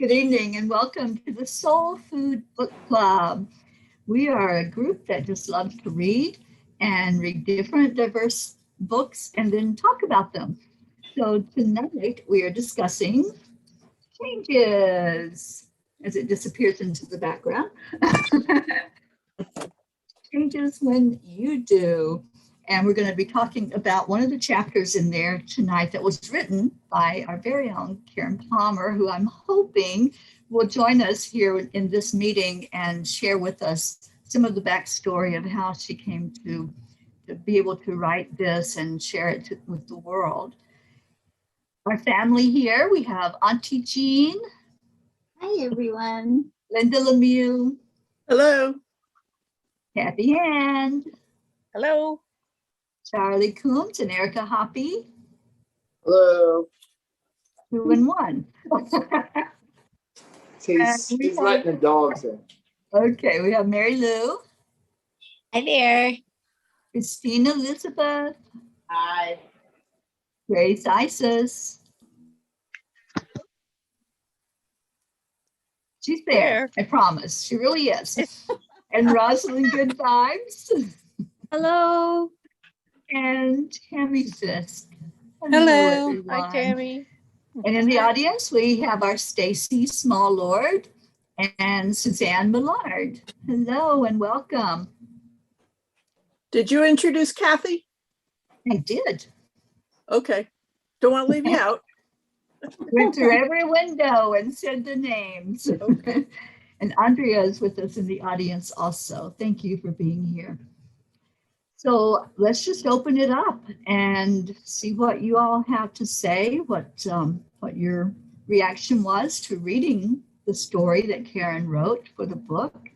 Good evening and welcome to the Soul Food Book Club. We are a group that just loves to read and read different diverse books and then talk about them. So tonight we are discussing changes as it disappears into the background. Changes when you do. And we're going to be talking about one of the chapters in there tonight that was written by our very own Karen Palmer, who I'm hoping will join us here in this meeting and share with us some of the backstory of how she came to be able to write this and share it with the world. Our family here, we have Auntie Jean. Hi, everyone. Linda Lemieux. Hello. Kathy Hand. Hello. Charlie Coombs and Erica Hoppy. Hello. 2 and 1. He's letting the dogs in. Okay, we have Mary Lou. Hi there. Christina Elizabeth. Hi. Grace Isis. She's there, I promise. She really is. And Rosalind Good Vibes. Hello. And Tammy Fisk. Hello. Everyone. Hi, Tammy. And in the audience, we have our Stacy Small Lord and Suzanne Millard. Hello and welcome. Did you introduce Kathy? I did. Okay. Don't want to leave you out. Went through every window and said the names. Okay. And Andrea is with us in the audience also. Thank you for being here. So let's just open it up and see what you all have to say, what your reaction was to reading the story that Karen wrote for the book,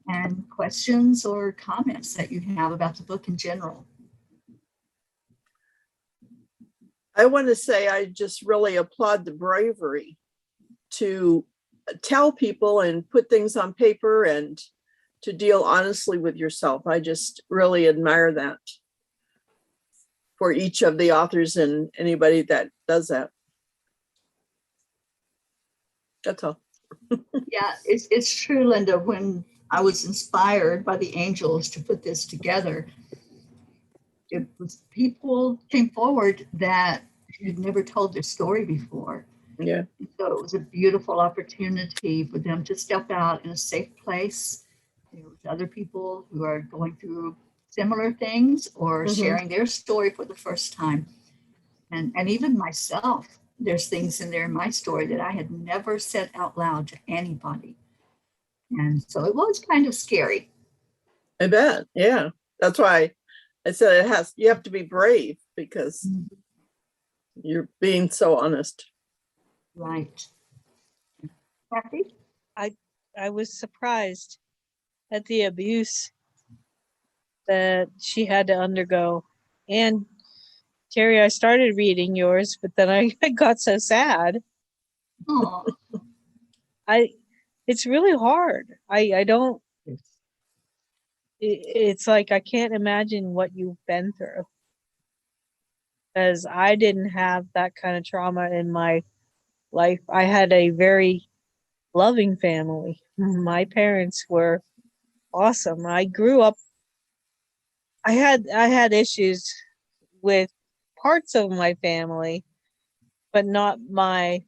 and questions or comments that you have about the book in general. I want to say I just really applaud the bravery to tell people and put things on paper and to deal honestly with yourself. I just really admire that for each of the authors and anybody that does that. That's all. Yeah, it's true, Linda. When I was inspired by the angels to put this together, it was people came forward that had never told their story before. Yeah. So it was a beautiful opportunity for them to step out in a safe place with other people who are going through similar things or sharing their story for the first time. And even myself, there's things in there in my story that I had never said out loud to anybody. And so it was kind of scary. I bet. Yeah. That's why I said you have to be brave because you're being so honest. Right. Kathy? I was surprised at the abuse that she had to undergo. And Teri, I started reading yours, but then I got so sad. Oh. It's really hard. I don't, it's like, I can't imagine what you've been through. Because I didn't have that kind of trauma in my life. I had a very loving family. My parents were awesome. I grew up, I had issues with parts of my family, but not my,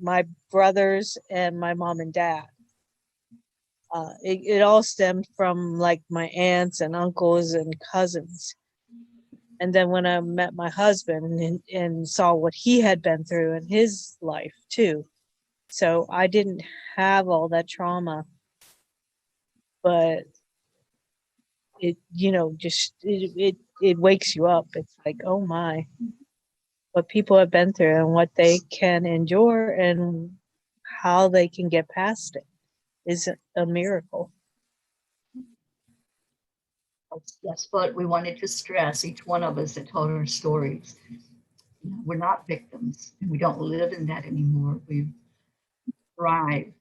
my brothers and my mom and dad. It all stemmed from like my aunts and uncles and cousins. And then when I met my husband and saw what he had been through in his life too. So I didn't have all that trauma, but it wakes you up. It's like, oh my, what people have been through and what they can endure and how they can get past it is a miracle. That's what we wanted to stress, each one of us that told our stories. We're not victims, and we don't live in that anymore. We've thrived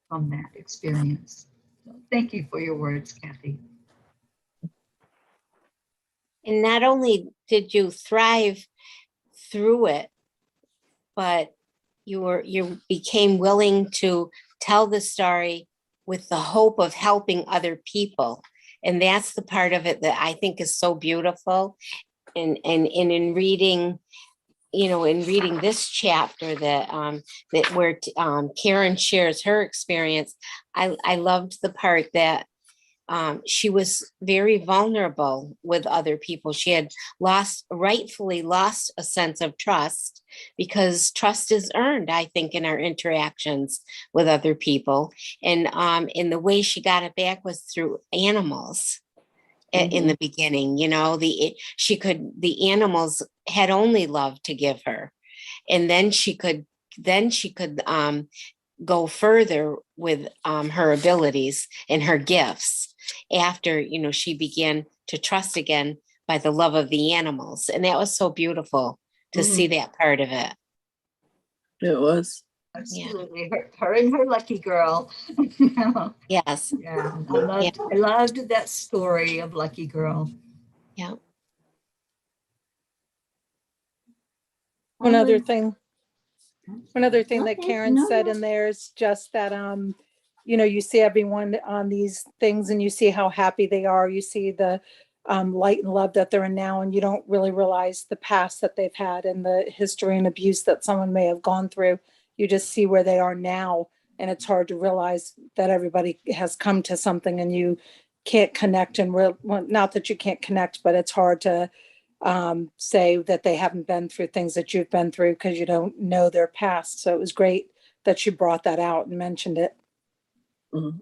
from that experience. So thank you for your words, Kathy. And not only did you thrive through it, but you became willing to tell the story with the hope of helping other people. And that's the part of it that I think is so beautiful. And in reading, in reading this chapter that where Karen shares her experience, I loved the part that she was very vulnerable with other people. She had rightfully lost a sense of trust, because trust is earned, I think, in our interactions with other people. And in the way she got it back was through animals. In the beginning, the animals had only love to give her, and then she could go further with her abilities and her gifts after she began to trust again by the love of the animals. And that was so beautiful to see that part of it. It was. Absolutely. Her and her lucky girl. Yes. Yeah. I loved that story of Lucky Girl. Yeah. One other thing that Okay, Karen no, said no. in there is just that, you see everyone on these things and you see how happy they are. You see the light and love that they're in now, and you don't really realize the past that they've had and the history and abuse that someone may have gone through. You just see where they are now, and it's hard to realize that everybody has come to something, and you can't connect well, not that you can't connect, but it's hard to say that they haven't been through things that you've been through because you don't know their past. So it was great that you brought that out and mentioned it. Mhm.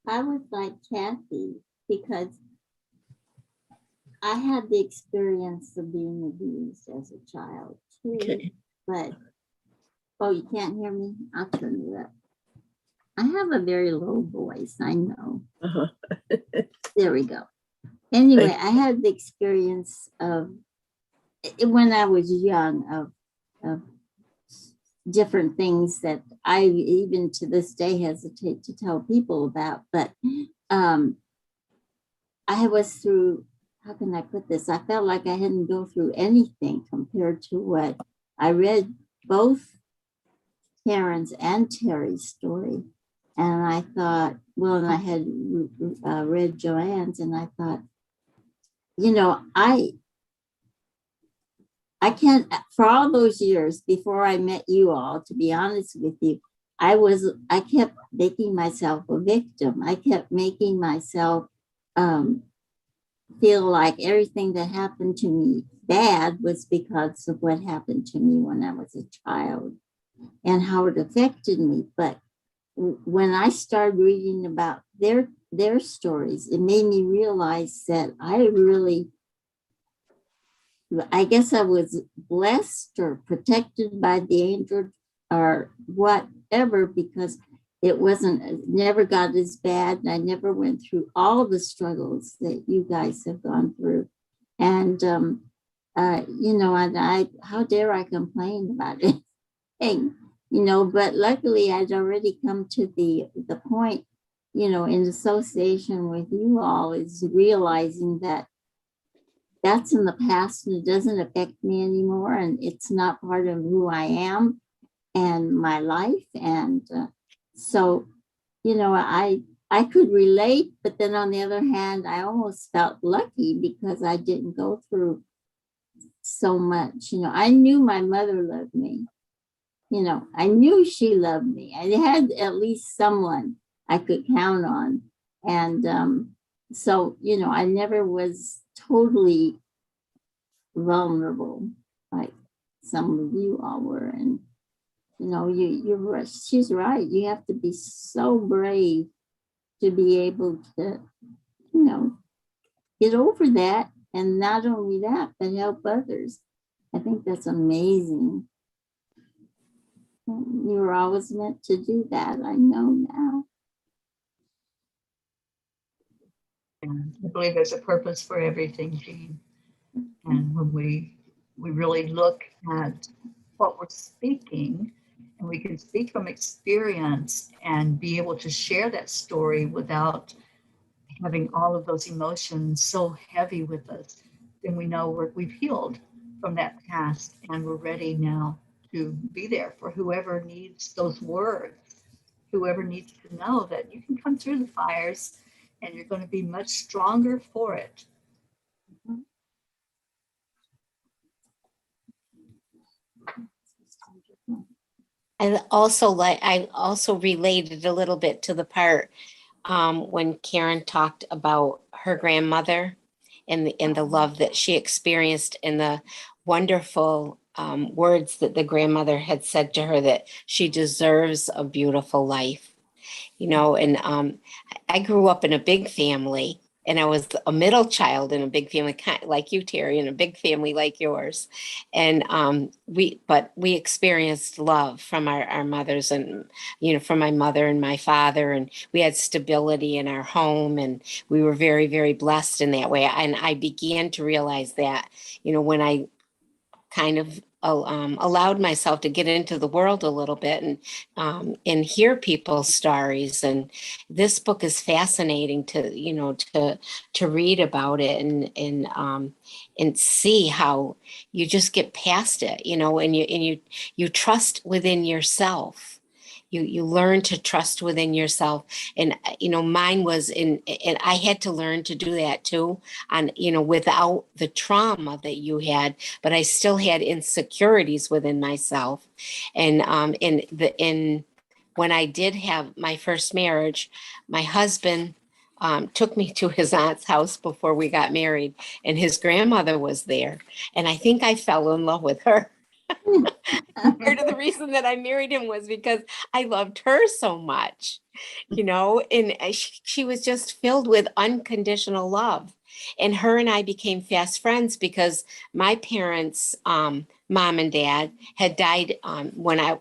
I was like Kathy because I had the experience of being abused as a child too. Okay. But, oh, you can't hear me? I'll turn it up. I have a very low voice, I know. Uh-huh. There we go. Anyway, I had the experience of, when I was young, of different things that I even to this day hesitate to tell people about. But I was through, how can I put this? I felt like I hadn't go through anything compared to what I read both Karen's and Teri's story. And I thought, well, and I had read Joanne's, and I thought, I can't, for all those years before I met you all, to be honest with you, I kept making myself a victim. I kept making myself feel like everything that happened to me bad was because of what happened to me when I was a child and how it affected me. But when I started reading about their stories, it made me realize that I guess I was blessed or protected by the angel or whatever, because it never got as bad. And I never went through all the struggles that you guys have gone through. And, and how dare I complain about it? But luckily I'd already come to the point, in association with you all, is realizing that that's in the past and it doesn't affect me anymore. And it's not part of who I am and my life. And so, I could relate, but then on the other hand, I almost felt lucky because I didn't go through so much. I knew my mother loved me. I knew she loved me. I had at least someone I could count on. And so, I never was totally vulnerable like some of you all were. And, she's right. You have to be so brave to be able to, get over that. And not only that, but help others. I think that's amazing. You were always meant to do that. I know now. And I believe there's a purpose for everything, Jean. And when we really look at what we're speaking, and we can speak from experience and be able to share that story without having all of those emotions so heavy with us, then we know we've healed. from that past, and we're ready now to be there for whoever needs those words, whoever needs to know that you can come through the fires and you're going to be much stronger for it. I also related a little bit to the part when Karen talked about her grandmother and the love that she experienced and the wonderful words that the grandmother had said to her, that she deserves a beautiful life, you know. And I grew up in a big family, and I was a middle child in a big family, kind like you, Teri, in a big family like yours. And we experienced love from our mothers, and, you know, from my mother and my father, and we had stability in our home, and we were very, very blessed in that way. And I began to realize that, you know, when I kind of allowed myself to get into the world a little bit and hear people's stories. And this book is fascinating to, you know, to read about it and see how you just get past it, you know, and you trust within yourself. You learn to trust within yourself. And, you know, mine was and I had to learn to do that too, on, you know, without the trauma that you had, but I still had insecurities within myself. And when I did have my first marriage, my husband took me to his aunt's house before we got married, and his grandmother was there. And I think I fell in love with her. Part of the reason that I married him was because I loved her so much, you know, and she was just filled with unconditional love. And her and I became fast friends because my parents, mom and dad, had died when I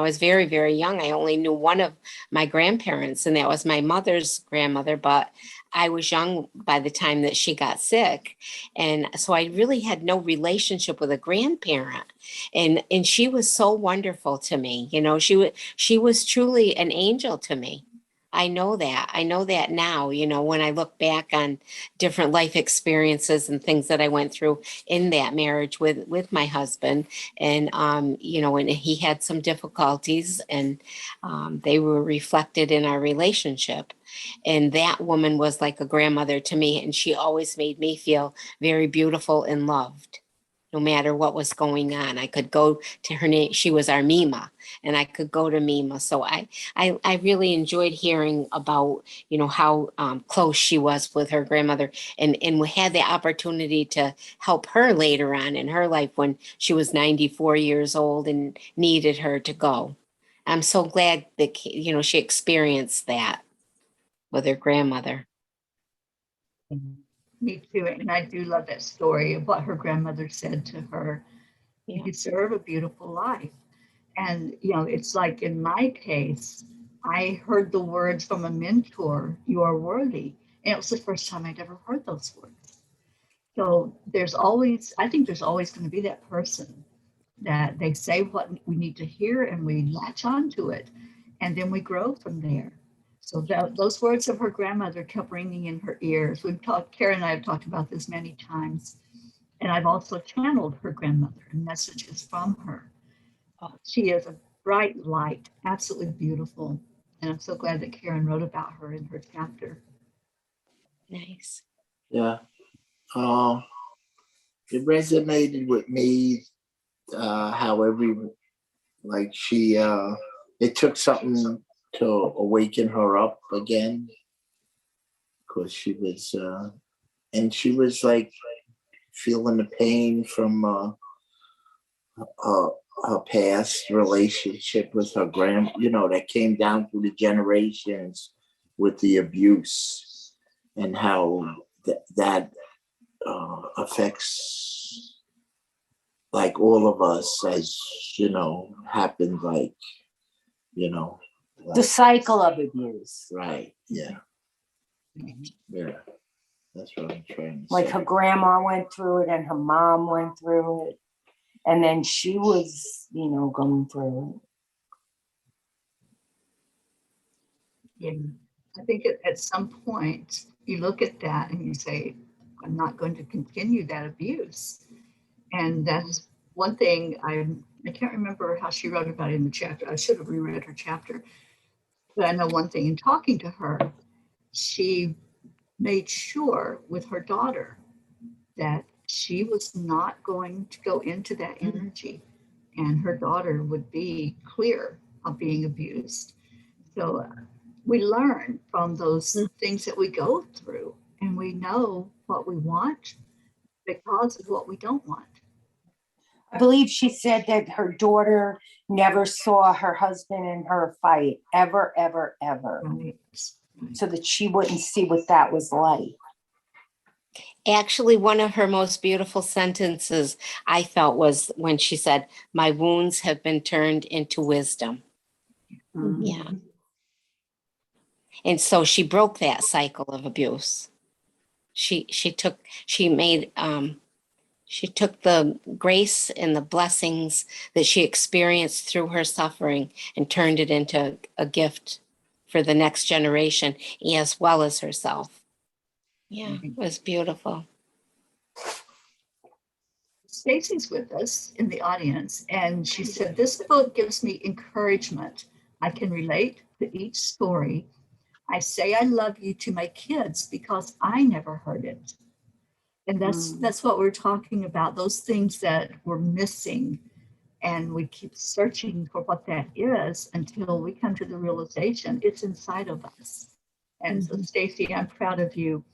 was very, very young. I only knew one of my grandparents, and that was my mother's grandmother, but I was young by the time that she got sick. And so I really had no relationship with a grandparent. And she was so wonderful to me. You know, she was truly an angel to me. I know that now, you know, when I look back on different life experiences and things that I went through in that marriage with my husband. And you know, and he had some difficulties, and they were reflected in our relationship. And that woman was like a grandmother to me, and she always made me feel very beautiful and loved. No matter what was going on, I could go to her name. She was our Mima, and I could go to Mima. So I really enjoyed hearing about, you know, how close she was with her grandmother, and we had the opportunity to help her later on in her life when she was 94 years old and needed her to go. I'm so glad that, you know, she experienced that with her grandmother. Me too. And I do love that story of what her grandmother said to her. You Yeah. deserve a beautiful life. And, you know, it's like in my case, I heard the words from a mentor, you are worthy. And it was the first time I'd ever heard those words. So I think there's always going to be that person that they say what we need to hear and we latch onto it. And then we grow from there. So those words of her grandmother kept ringing in her ears. Karen and I have talked about this many times. And I've also channeled her grandmother and messages from her. She is a bright light, absolutely beautiful. And I'm so glad that Karen wrote about her in her chapter. Nice. Yeah. It resonated with me, how she, it took something to awaken her up again, because she was, and she was like feeling the pain from her past relationship with her you know, that came down through the generations with the abuse, and how that affects like all of us, as you know, happened, like, you know, The like, cycle of abuse. right, yeah, yeah, that's what I'm trying to Like say. her grandma went through it and her mom went through it. And then she was, you know, going through Yeah. I think at some point you look at that and you say, I'm not going to continue that abuse. And that's one thing I can't remember how she wrote about it in the chapter. I should have reread her chapter. But I know one thing in talking to her, she made sure with her daughter that she was not going to go into that energy, and her daughter would be clear of being abused. So we learn from those things that we go through, and we know what we want because of what we don't want. I believe she said that her daughter never saw her husband and her fight ever, ever, ever, Right. so that she wouldn't see what that was like. Actually, one of her most beautiful sentences I felt was when she said, "My wounds have been turned into wisdom." Mhm. Yeah. And so she broke that cycle of abuse. She took the grace and the blessings that she experienced through her suffering and turned it into a gift for the next generation as well as herself. Yeah, it was beautiful. Stacy's with us in the audience, and she said, "This book gives me encouragement. I can relate to each story. I say I love you to my kids because I never heard it." And that's what we're talking about, those things that we're missing. And we keep searching for what that is until we come to the realization it's inside of us. And so, Stacy, I'm proud of you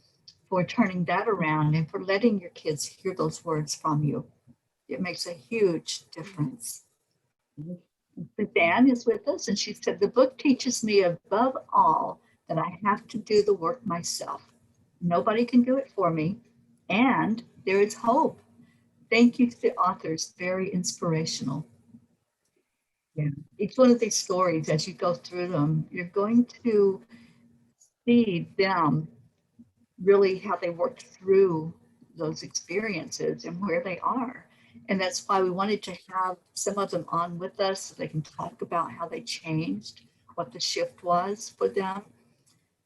for turning that around and for letting your kids hear those words from you. It makes a huge difference. Suzanne is with us, and she said, "The book teaches me above all that I have to do the work myself. Nobody can do it for me, and there is hope. Thank you to the authors, very inspirational." Yeah. Each one of these stories, as you go through them, you're going to see them really how they worked through those experiences and where they are. And that's why we wanted to have some of them on with us so they can talk about how they changed, what the shift was for them.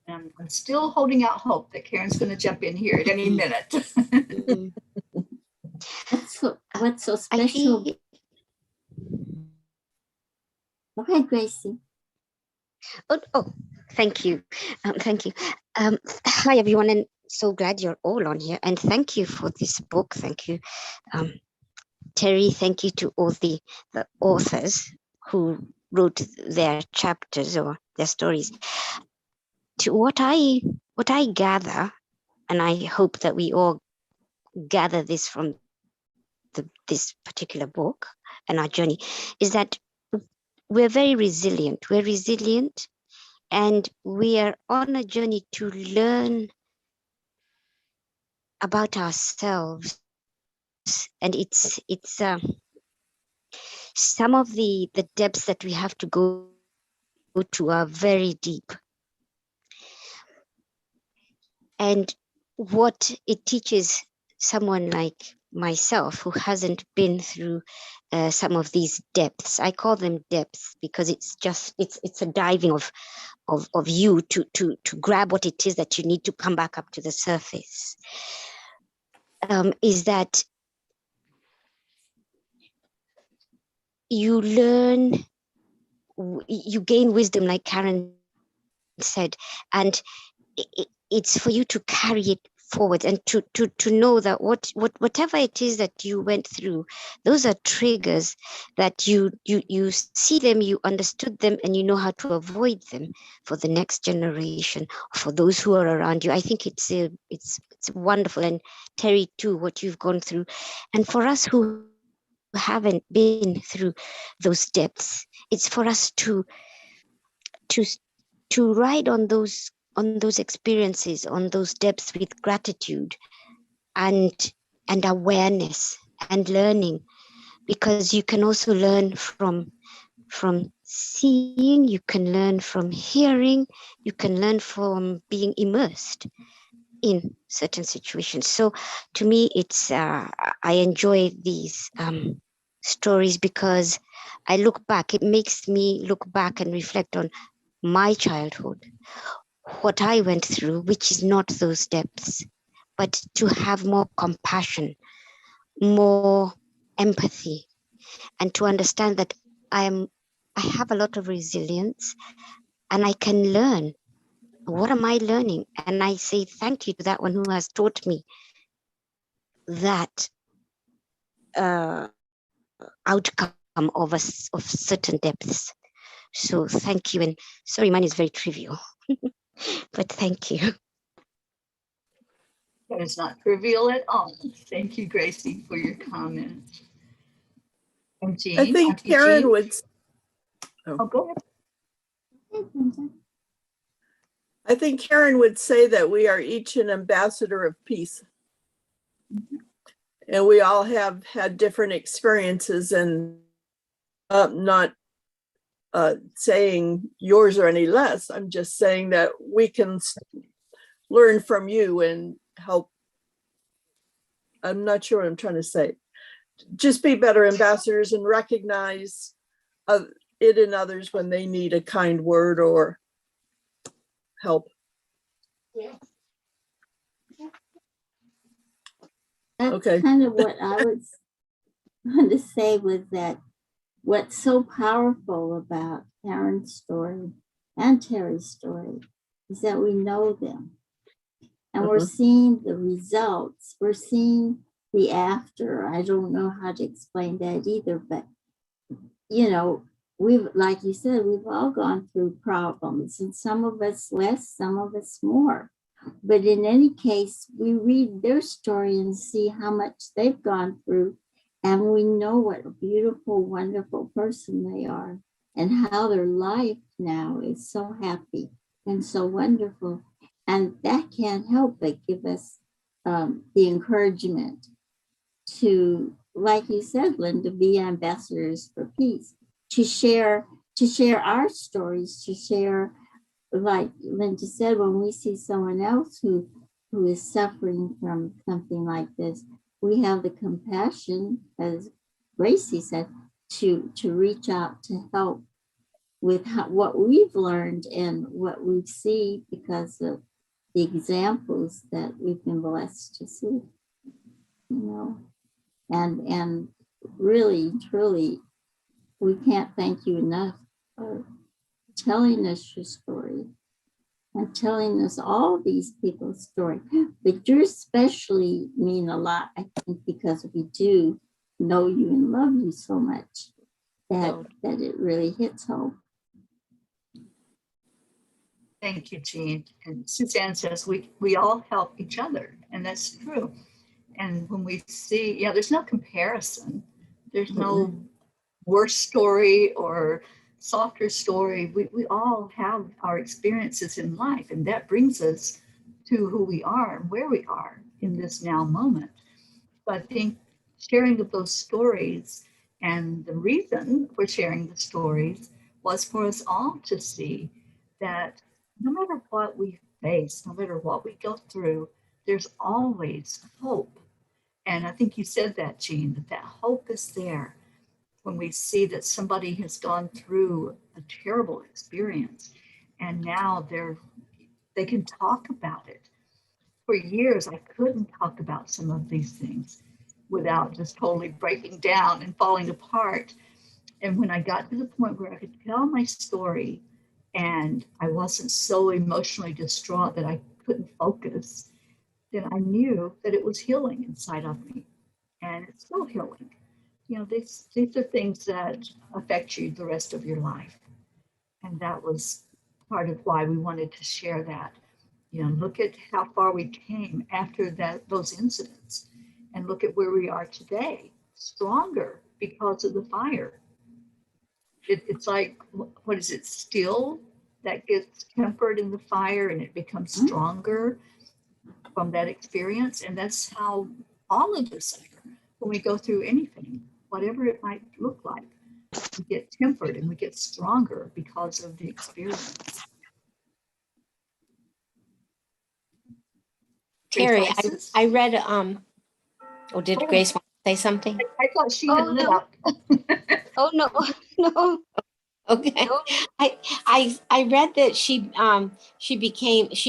And I'm still holding out hope that Karen's going to jump in here at any minute. What's so I special? feel, Go ahead, Gracie. Oh, thank you. Thank you. Hi, everyone, and so glad you're all on here. And thank you for this book. Thank you, Teri. Thank you to all the authors who wrote their chapters or their stories. To what I gather, and I hope that we all gather this from this particular book and our journey, is that we're very resilient. We're resilient, and we are on a journey to learn about ourselves. And it's some of the depths that we have to go to are very deep. And what it teaches someone like myself who hasn't been through some of these depths, I call them depths because it's a diving of you to grab what it is that you need to come back up to the surface, is that you learn, you gain wisdom, like Karen said, and it's for you to carry it forward and to know that whatever it is that you went through, those are triggers that you see them, you understood them, and you know how to avoid them for the next generation, for those who are around you. I think it's wonderful. And Teri too, what you've gone through, and for us who haven't been through those depths, it's for us to ride on those experiences, on those depths with gratitude and awareness and learning, because you can also learn from seeing, you can learn from hearing, you can learn from being immersed in certain situations. So to me, it's I enjoy these stories because I look back, it makes me look back and reflect on my childhood, what I went through, which is not those depths, but to have more compassion, more empathy, and to understand that I have a lot of resilience, and I can learn. What am I learning? And I say thank you to that one who has taught me that outcome of of certain depths. So thank you, and sorry, mine is very trivial, but thank you. That is not trivial at all. Thank you, Gracie, for your comment. And Jean, I think after you, Karen Jean. would, Oh, go ahead. I think Karen would say that we are each an ambassador of peace. And we all have had different experiences, and not saying yours are any less. I'm just saying that we can learn from you and help. I'm not sure what I'm trying to say. Just be better ambassadors and recognize it in others when they need a kind word or help. That's Okay. kind of what I was going to say, was that what's so powerful about Karen's story and Teri's story is that we know them. And we're seeing the results. We're seeing the after. I don't know how to explain that either, but you know, we've, like you said, we've all gone through problems, and some of us less, some of us more. But in any case, we read their story and see how much they've gone through, and we know what a beautiful, wonderful person they are, and how their life now is so happy and so wonderful. And that can't help but give us the encouragement to, like you said, Linda, be ambassadors for peace, to share our stories, to share, like Linda said, when we see someone else who is suffering from something like this, we have the compassion, as Gracie said, to reach out to help with what we've learned and what we see because of the examples that we've been blessed to see, you know. And really, truly, we can't thank you enough for telling us your story and telling us all these people's story. But you especially mean a lot, I think, because we do know you and love you so much that it really hits home. Thank you, Jean. And Suzanne says we all help each other, and that's true. And when we see, yeah, there's no comparison. There's no worse story or softer story. We all have our experiences in life, and that brings us to who we are and where we are in this now moment. But I think sharing of those stories, and the reason for sharing the stories was for us all to see that no matter what we face, no matter what we go through, there's always hope. And I think you said that, Jean, that hope is there when we see that somebody has gone through a terrible experience and now they can talk about it. For years, I couldn't talk about some of these things without just totally breaking down and falling apart. And when I got to the point where I could tell my story and I wasn't so emotionally distraught that I couldn't focus, then I knew that it was healing inside of me, and it's still healing. You know, these are things that affect you the rest of your life. And that was part of why we wanted to share that. You know, look at how far we came after those incidents, and look at where we are today, stronger because of the fire. It's like, what is it, steel that gets tempered in the fire and it becomes stronger from that experience. And that's how all of us are when we go through anything, whatever it might look like. We get tempered and we get stronger because of the experience. Teri, I read, did Grace want to say something? I thought she had lit no. up. Oh no, no. Okay. No. I read that she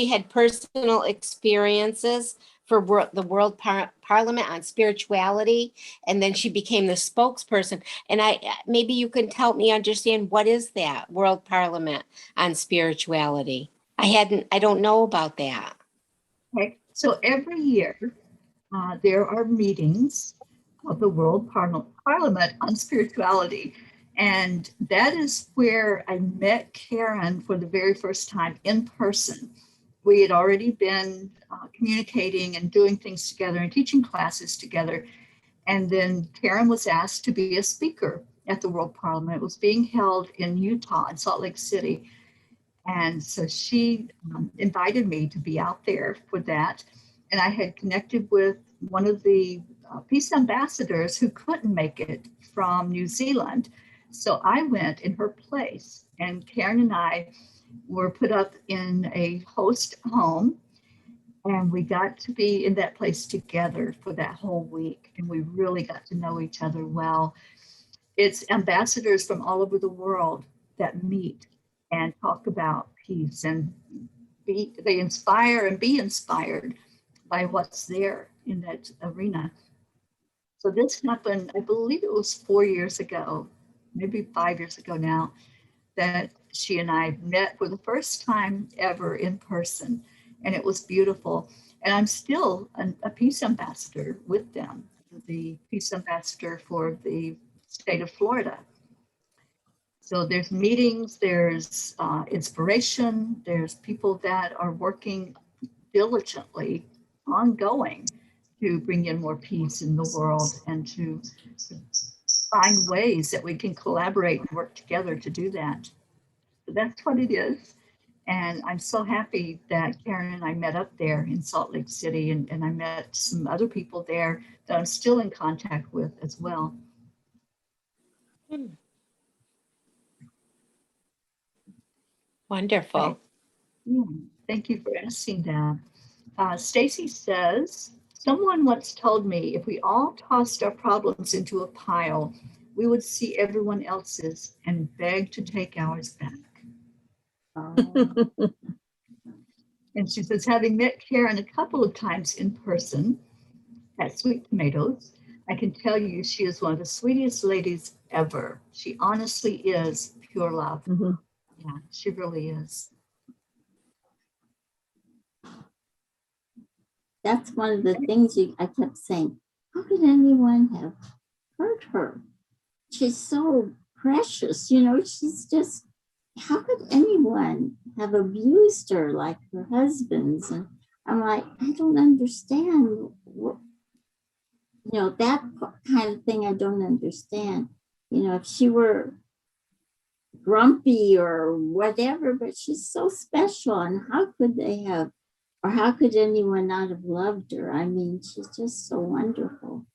had personal experiences for the World Parliament on spirituality, and then she became the spokesperson. And maybe you can help me understand, what is that World Parliament on spirituality? I don't know about that. Okay, so every year there are meetings of the World Parliament on spirituality. And that is where I met Karen for the very first time in person. We had already been communicating and doing things together and teaching classes together. And then Karen was asked to be a speaker at the World Parliament. It was being held in Utah, in Salt Lake City. And so she invited me to be out there for that. And I had connected with one of the peace ambassadors who couldn't make it from New Zealand. So I went in her place, and Karen and I were put up in a host home, and we got to be in that place together for that whole week. And we really got to know each other well. It's ambassadors from all over the world that meet and talk about peace, and they inspire and be inspired by what's there in that arena. So this happened, I believe it was 4 years ago, maybe 5 years ago now, that she and I met for the first time ever in person. And it was beautiful. And I'm still a peace ambassador with them, the peace ambassador for the state of Florida. So there's meetings, there's inspiration, there's people that are working diligently, ongoing, to bring in more peace in the world and to find ways that we can collaborate and work together to do that. So that's what it is. And I'm so happy that Karen and I met up there in Salt Lake City, and I met some other people there that I'm still in contact with as well. Wonderful. Okay. Yeah, thank you for asking that. Stacy says, someone once told me if we all tossed our problems into a pile, we would see everyone else's and beg to take ours back. And she says, having met Karen a couple of times in person at Sweet Tomatoes, I can tell you she is one of the sweetest ladies ever. She honestly is pure love. Yeah, she really is. That's one of the things I kept saying. How could anyone have hurt her? She's so precious, she's just, how could anyone have abused her like her husbands? And I'm like, I don't understand. That kind of thing I don't understand. If she were grumpy or whatever, but she's so special. And how could they have, or how could anyone not have loved her? I mean, she's just so wonderful.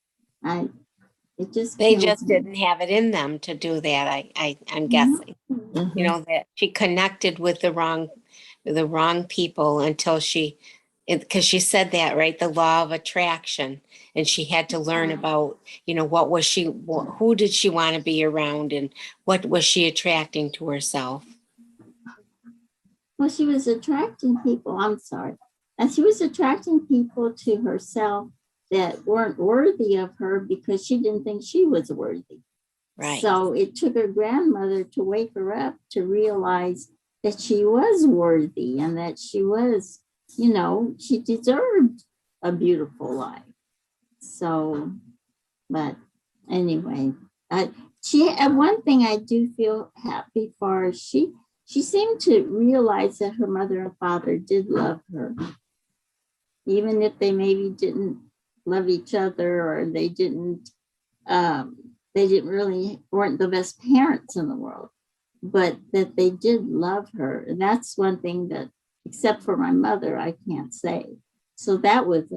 They just didn't have it in them to do that. I'm guessing, that she connected with the wrong people until because she said that, right? The law of attraction. And she had to learn about, who did she want to be around, and what was she attracting to herself? Well, she was attracting people, and she was attracting people to herself that weren't worthy of her because she didn't think she was worthy. Right. So it took her grandmother to wake her up to realize that she was worthy and that she was, she deserved a beautiful life. So, but anyway, one thing I do feel happy for, she seemed to realize that her mother and father did love her, even if they maybe didn't love each other, or they didn't really weren't the best parents in the world, but that they did love her. And that's one thing that, except for my mother, I can't say. So that was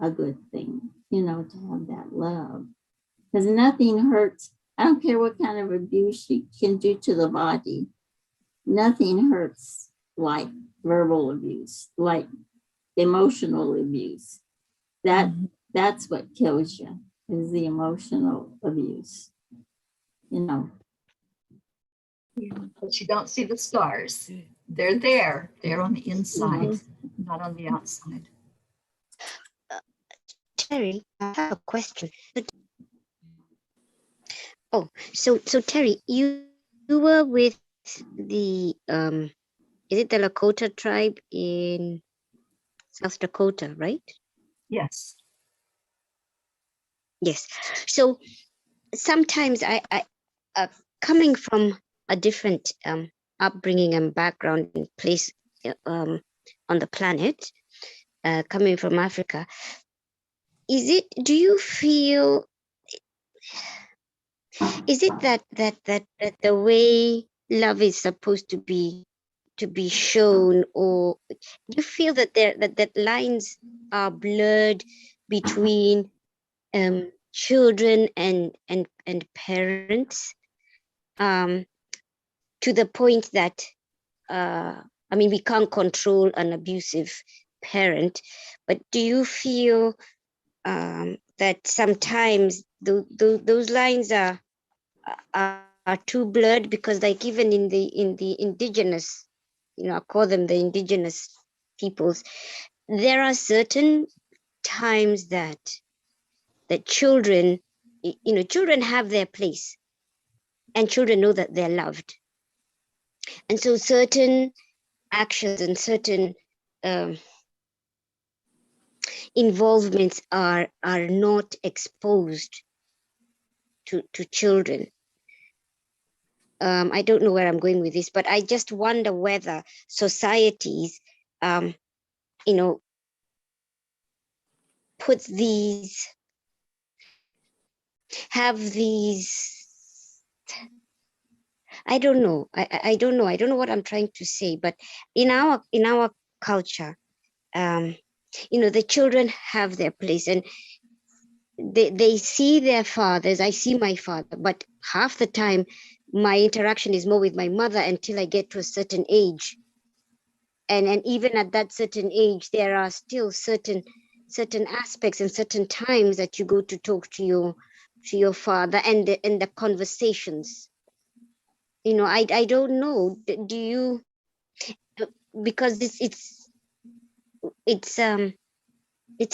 a good thing, to have that love, because nothing hurts. I don't care what kind of abuse she can do to the body. Nothing hurts like verbal abuse, like emotional abuse. That's what kills you, is the emotional abuse. But you don't see the scars. They're there. They're on the inside, not on the outside. Terry, I have a question. Oh, so Terry, you were with the is it the Lakota tribe in South Dakota, right? Yes. Yes. So sometimes I coming from a different upbringing and background and place on the planet, coming from Africa, do you feel, is it that the way love is supposed to be shown, or do you feel that that lines are blurred between children and parents, to the point that I mean, we can't control an abusive parent, but do you feel that sometimes those lines are too blurred? Because like even in the indigenous, I call them the indigenous peoples, there are certain times that children, children have their place, and children know that they're loved, and so certain actions and certain involvements are not exposed to children. I don't know where I'm going with this, but I just wonder whether societies, you know, put these, have these, I don't know. I don't know. I don't know what I'm trying to say, but in our culture, the children have their place, and they see their fathers. I see my father, but half the time my interaction is more with my mother until I get to a certain age. And even at that certain age, there are still certain aspects and certain times that you go to talk to your father, and the conversations. I don't know. Do you? Because it's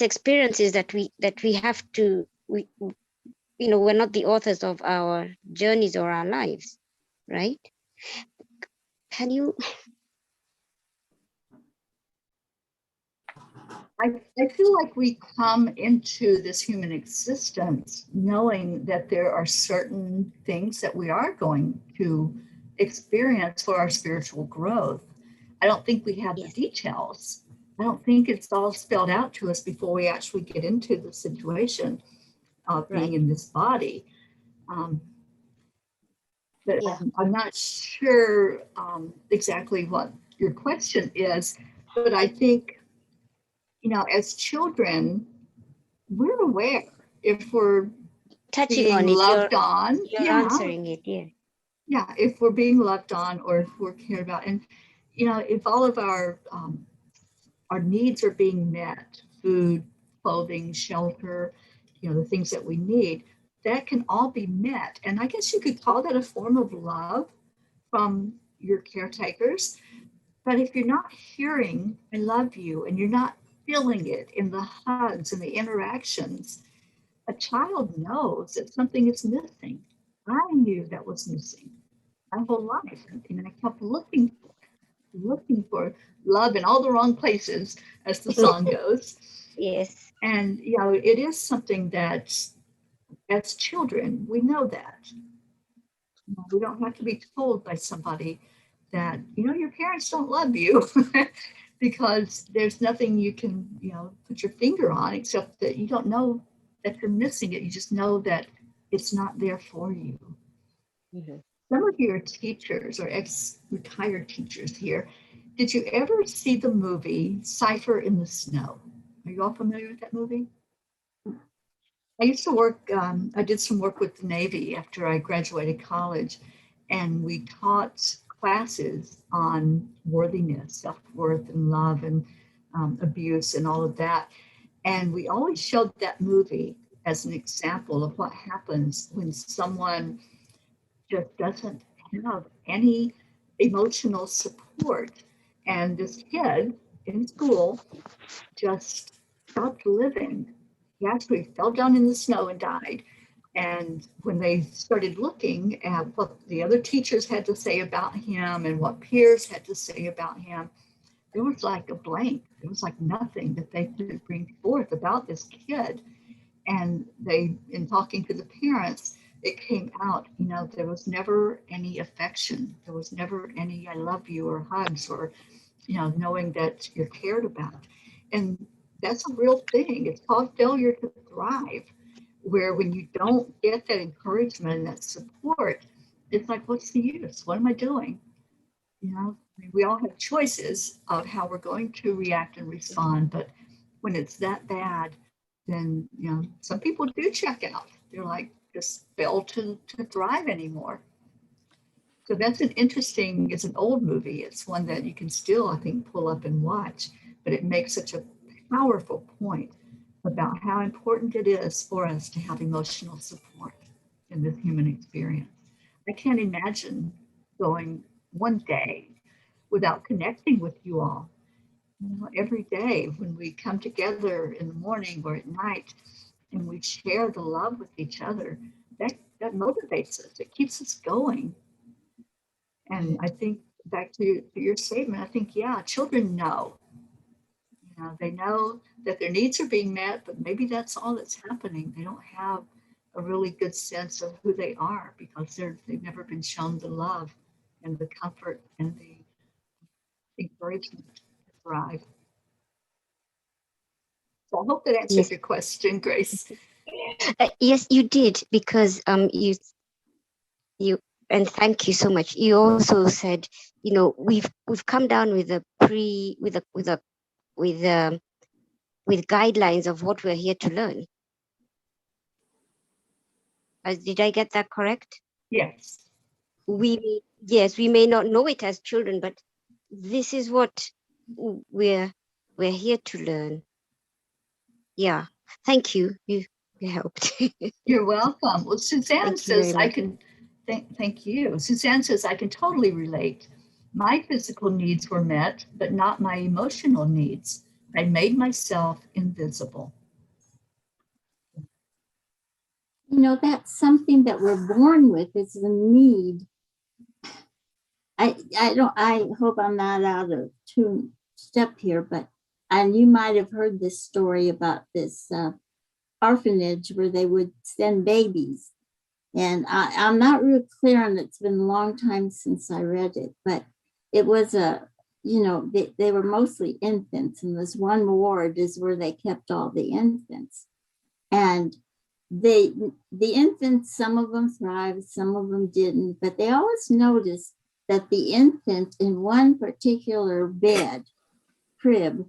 experiences that we have to, we're not the authors of our journeys or our lives, right? Can you? I feel like we come into this human existence knowing that there are certain things that we are going to experience for our spiritual growth. I don't think we have the Yes. details. I don't think it's all spelled out to us before we actually get into the situation of being Right. in this body. But Yeah. I'm not sure exactly what your question is, but I think, as children, we're aware if we're Touching being on it, loved on. you're answering it. Yeah. Yeah, if we're being loved on or if we're cared about. And, if all of our needs are being met, food, clothing, shelter, the things that we need, that can all be met. And I guess you could call that a form of love from your caretakers. But if you're not hearing, I love you, and you're not feeling it in the hugs and the interactions, a child knows that something is missing. I knew that was missing my whole life. And I kept looking for love in all the wrong places, as the song goes. Yes. And, it is something that as children, we know that. We don't have to be told by somebody that, your parents don't love you because there's nothing you can, put your finger on except that you don't know that you're missing it. You just know that it's not there for you. Mm-hmm. Some of your teachers or ex-retired teachers here, did you ever see the movie Cipher in the Snow? Are you all familiar with that movie? I used to work, I did some work with the Navy after I graduated college, and we taught classes on worthiness, self-worth, and love, and abuse, and all of that. And we always showed that movie as an example of what happens when someone just doesn't have any emotional support. And this kid in school just stopped living. he actually fell down in the snow and died. And when they started looking at what the other teachers had to say about him and what peers had to say about him, there was like a blank. There was like nothing that they could bring forth about this kid. And they, in talking to the parents, it came out, there was never any affection. There was never any I love you or hugs or, knowing that you're cared about. And that's a real thing. It's called failure to thrive, where when you don't get that encouragement and that support, it's like, what's the use? What am I doing? We all have choices of how we're going to react and respond, but when it's that bad, then some people do check out. They're like, just fail to thrive anymore. So that's it's an old movie. It's one that you can still, I think, pull up and watch, but it makes such a powerful point about how important it is for us to have emotional support in this human experience. I can't imagine going one day without connecting with you all. Every day when we come together in the morning or at night and we share the love with each other, that motivates us. It keeps us going. And I think back to your statement, I think, yeah, children know. They know that their needs are being met, but maybe that's all that's happening. They don't have a really good sense of who they are because they've never been shown the love and the comfort and the encouragement to thrive. So I hope that answered Yes. your question, Grace. Yes, you did, because you and thank you so much. You also said, we've come down with with guidelines of what we're here to learn. Did I get that correct? Yes. We may not know it as children, but this is what we're here to learn. Yeah, thank you. You helped. You're welcome. Well, Suzanne says I can. Thank you. Suzanne says I can totally relate. My physical needs were met, but not my emotional needs. I made myself invisible. That's something that we're born with. It's the need. I hope I'm not out of step here, and you might have heard this story about this orphanage where they would send babies. And I'm not real clear on it. It's been a long time since I read it, but it was they were mostly infants, and this one ward is where they kept all the infants. And the infants, some of them thrived, some of them didn't, but they always noticed that the infant in one particular crib,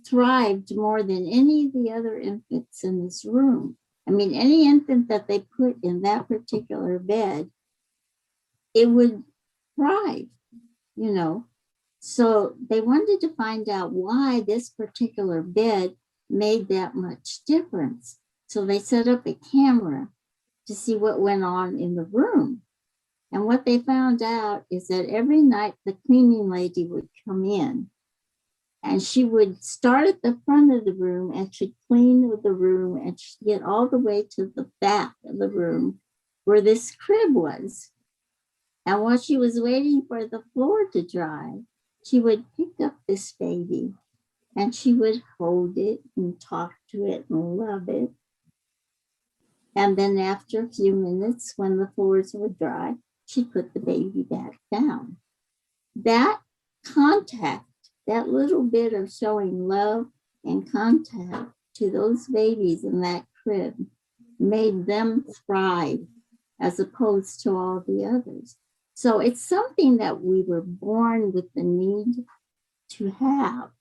thrived more than any of the other infants in this room. I mean, any infant that they put in that particular bed, it would thrive, So they wanted to find out why this particular bed made that much difference. So they set up a camera to see what went on in the room. And what they found out is that every night the cleaning lady would come in, and she would start at the front of the room and she'd clean the room, and she'd get all the way to the back of the room where this crib was. And while she was waiting for the floor to dry, she would pick up this baby and she would hold it and talk to it and love it. And then after a few minutes, when the floors were dry, she'd put the baby back down. That contact, that little bit of showing love and contact to those babies in that crib, made them thrive as opposed to all the others. So it's something that we were born with the need to have.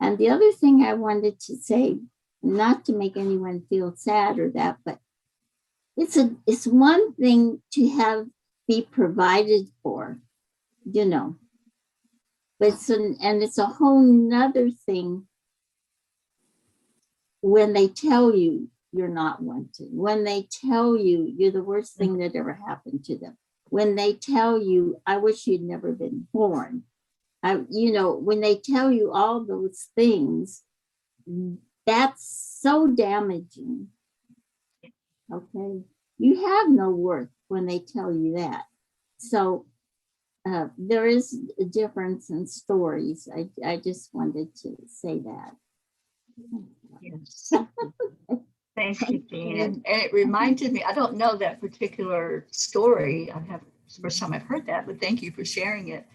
And the other thing I wanted to say, not to make anyone feel sad or that, but it's one thing to be provided for, but it's a whole nother thing when they tell you you're not wanted, when they tell you you're the worst thing that ever happened to them, when they tell you, I wish you'd never been born. When they tell you all those things, That's so damaging. Okay. You have no worth when they tell you that. So there is a difference in stories. I just wanted to say that. Yes. Thank you, Jean. And it reminded me, I don't know that particular story. It's the first time I've heard that, but thank you for sharing it.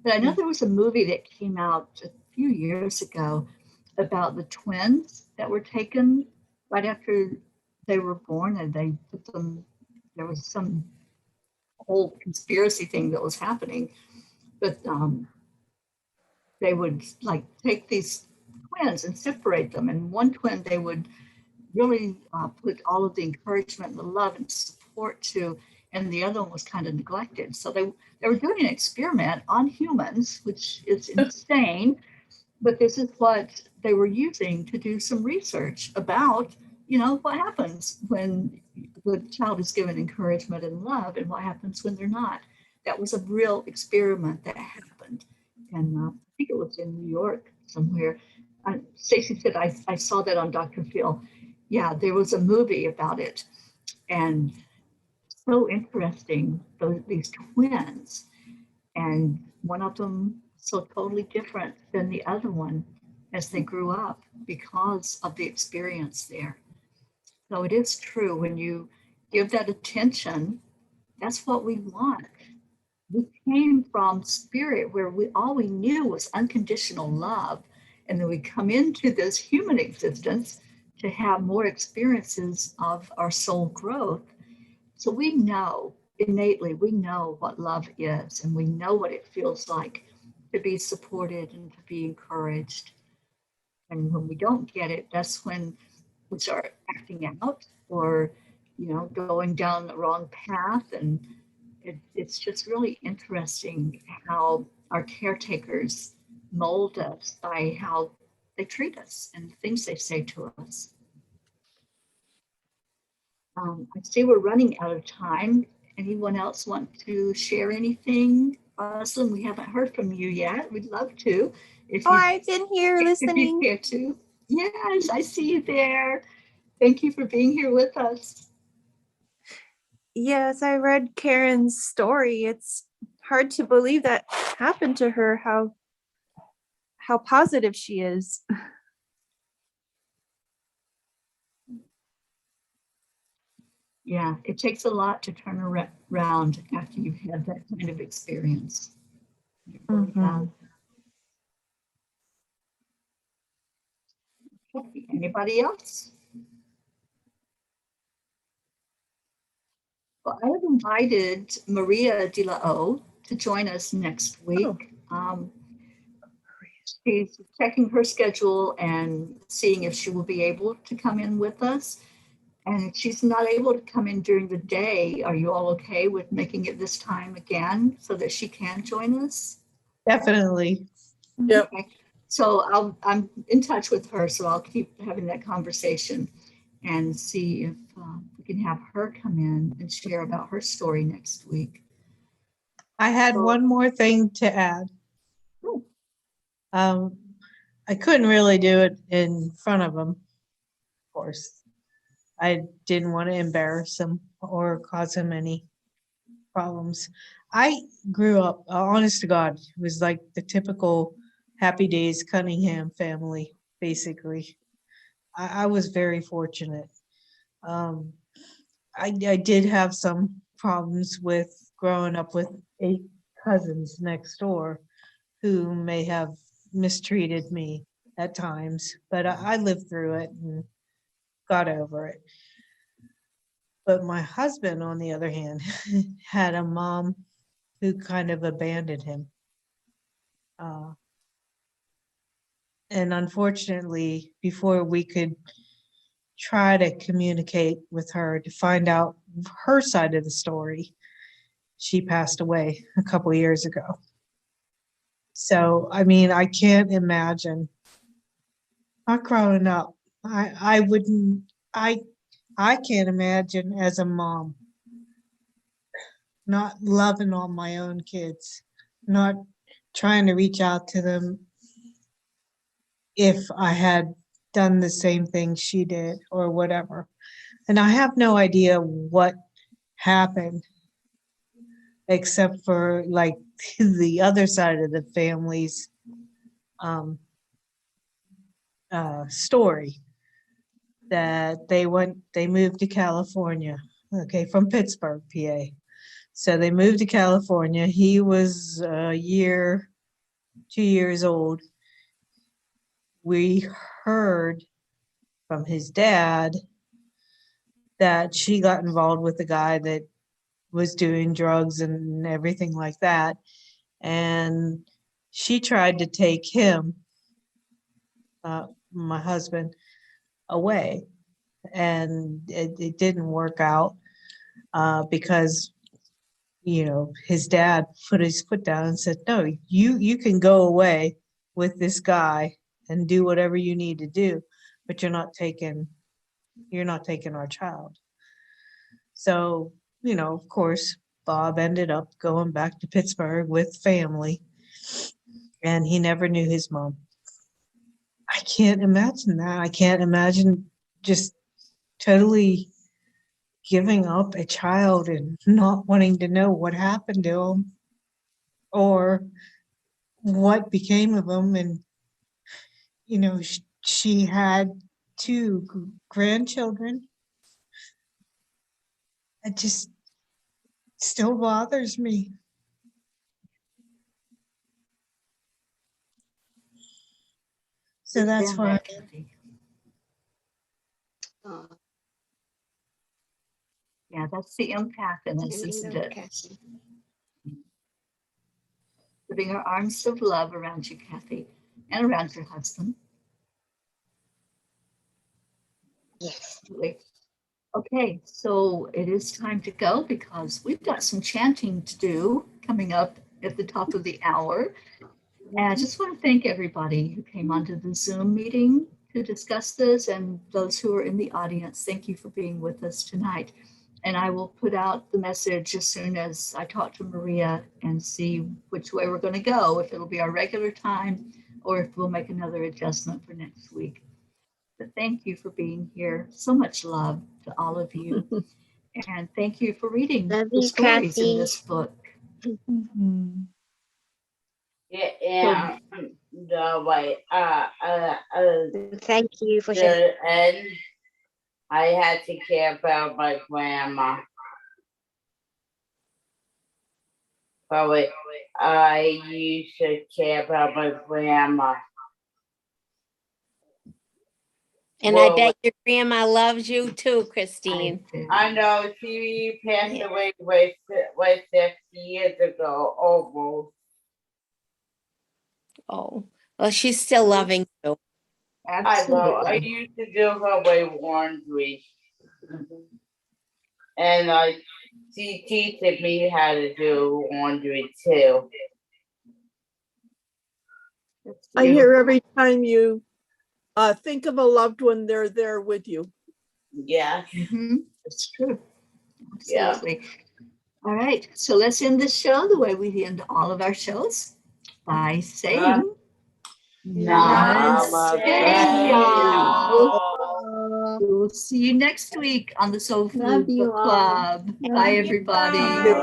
But I know there was a movie that came out a few years ago about the twins that were taken right after they were born, and they put them, there was some whole conspiracy thing that was happening. But they would like take these twins and separate them. And one twin they would really put all of the encouragement and the love and support to, and the other one was kind of neglected. So they were doing an experiment on humans, which is insane, but this is what they were using to do some research about, what happens when the child is given encouragement and love and what happens when they're not. That was a real experiment that happened. And I think it was in New York somewhere. Stacy said, I saw that on Dr. Phil. Yeah, there was a movie about it. And so interesting, these twins. And one of them so totally different than the other one as they grew up because of the experience there. So it is true, when you give that attention, that's what we want. We came from spirit where all we knew was unconditional love. And then we come into this human existence to have more experiences of our soul growth. So we know innately, we know what love is, and we know what it feels like to be supported and to be encouraged. And when we don't get it, that's when we start acting out or, going down the wrong path. And it's just really interesting how our caretakers mold us by how they treat us and the things they say to us. I see we're running out of time. Anyone else want to share anything? Awesome. We haven't heard from you yet. We'd love to. I've been here listening. If you care to. Yes, I see you there. Thank you for being here with us. Yes, I read Karen's story. It's hard to believe that happened to her, how positive she is. Yeah, it takes a lot to turn around after you've had that kind of experience. Mm-hmm. Anybody else? Well, I have invited Maria De La O to join us next week. She's checking her schedule and seeing if she will be able to come in with us. And if she's not able to come in during the day, are you all okay with making it this time again so that she can join us? Definitely. Yep. Okay. So I'm in touch with her, so I'll keep having that conversation and see if we can have her come in and share about her story next week. I had one more thing to add. Oh. I couldn't really do it in front of him, of course. I didn't want to embarrass him or cause him any problems. I grew up, honest to God, it was like the typical Happy Days Cunningham family, basically. I was very fortunate. I did have some problems with growing up with 8 cousins next door who may have mistreated me at times, but I lived through it and got over it. But my husband, on the other hand, had a mom who kind of abandoned him. And unfortunately, before we could try to communicate with her to find out her side of the story, she passed away a couple of years ago. So, I mean, I can't imagine not growing up. I can't imagine as a mom not loving all my own kids, not trying to reach out to them if I had done the same thing she did or whatever. And I have no idea what happened except for like the other side of the family's story, that they moved to California, okay, from Pittsburgh, PA. So they moved to California. He was 2 years old. We heard from his dad that she got involved with a guy that was doing drugs and everything like that. And she tried to take him, my husband, away. And it didn't work out because, you know, his dad put his foot down and said, no, you can go away with this guy and do whatever you need to do, but you're not taking our child. So, you know, of course, Bob ended up going back to Pittsburgh with family, and he never knew his mom. I can't imagine that. I can't imagine just totally giving up a child and not wanting to know what happened to him or what became of him. And, you know, she had 2 grandchildren. It just still bothers me. So that's why. Oh, Yeah, that's the impact in I this, really isn't know, it? Kathy. Putting our arms of love around you, Kathy, and around your husband. Yes. Absolutely. Okay, so it is time to go because we've got some chanting to do coming up at the top of the hour. And I just want to thank everybody who came onto the Zoom meeting to discuss this, and those who are in the audience. Thank you for being with us tonight. And I will put out the message as soon as I talk to Maria and see which way we're going to go, if it'll be our regular time or if we'll make another adjustment for next week. But thank you for being here. So much love to all of you. And thank you for reading Love the you, stories in Kathy. this book. Mhm. Yeah, the way Thank you for sharing. the end, I had to care about my grandma. But I used to care about my grandma. And I bet your grandma loves you too, Christine. I know she passed Yeah. away like 60 years ago, almost. Oh, well, she's still loving you. I know. I Absolutely. used to do her my laundry. And she teaches me how to do laundry too. I hear every time you think of a loved one, they're there with you. Yeah. That's true. Yeah. Absolutely. All right. So let's end this show the way we end all of our shows by saying Namaste, y'all. We'll see you next week on the Soul Love Food you Book all. Club. Bye, everybody. Bye.